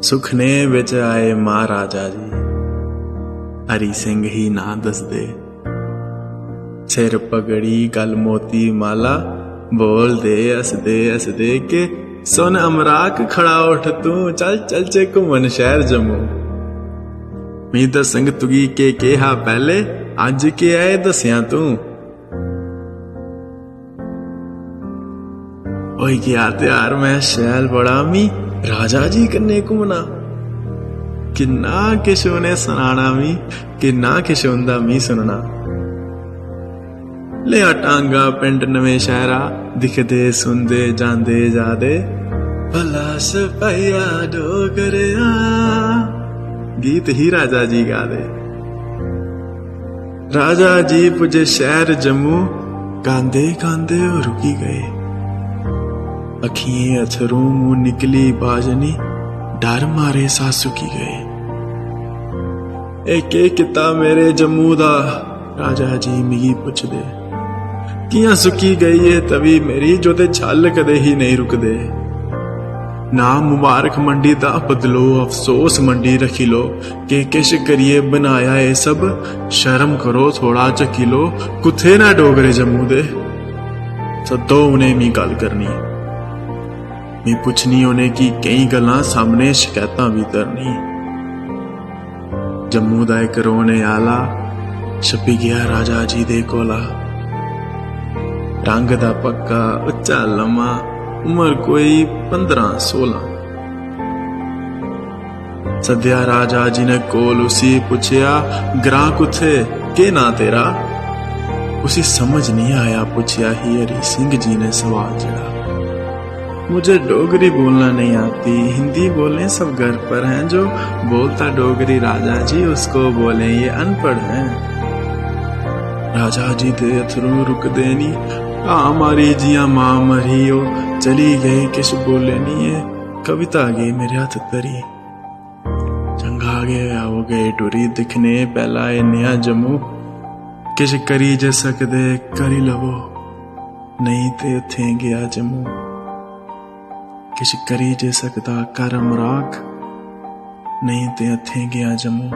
सुखने विच आए महाराजा जी, हरी सिंह ही ना दसदे। सिर पगड़ी गल मोती माला, बोल दे हसदे हसदे के सुन अमराक खड़ा उठ तू, चल चल चे घूमन शहर जम्मू। मी दसंग तुगी के कहा पहले, अज के आए दसिया तू। ओए क्या त्यार मैं शैल बड़ा मी राजा जी कन्ने घूमना। किन्ना किश उन्हें सुनाना मी, किन्ना किश उंदा मी सुनना। लिया टांगा पिंड नवे शहरा, दिखदे सुनदे जांदे जादे, भला सपाया डोगरिया, गीत ही राजा जी गा दे। राजा जी पुजे शहर जम्मू, गांदे गांदे रुकी गए। अखिएं अथरू मुंह निकली बाजनी, डर मारे सा सुकी गए। एक किता मेरे जम्मू दा, राजा जी मिगी पुछदे। कियां सुकी गई है तवी मेरी, जो ते छल कदे ही नहीं रुकदे। ना मुबारक मंडी दा बदलो, अफसोस मंडी रखी लो, के किश करिए बनाया ए सब, शर्म करो थोड़ा चकी लो, कुथे ना डोगरे जम्मू दे। सदो उन्हें मी गल करनी, मैं पुछनी उन्हें की कई गल्लां, सामने शिकायतां भी धरनी। जम्मू दा इक रोने आला छपी गया राजा जी दे कोला। रंग दा पक्का उच्चा लम्मा, उम्र कोई 15-16। सद्या राजा जी ने कोल उसी पुछया, ग्रां कुथे के ना तेरा। उसी समझ नहीं आया, पुछया ही हरी सिंह जी ने सवाल जड़ा। मुझे डोगरी बोलना नहीं आती, हिंदी बोले सब घर पर हैं, जो बोलता डोगरी राजा जी उसको बोले ये अनपढ़ हैं। राजा जी दे अथरू रुक देनी, मारी जिया मां मरी हो, चली गई किश बोले नहीं है, कविता गई मेरे हाथ तरी। चंगा गए आओ गए टुरी, दिखने पहला ए नया जम्मू, किश करी जे सकदे करी लवो, नहीं ते उत्थे गया जम्मू। किश करी जे सकदा कर अमराक, नहीं ते उत्थे गया जम्मू।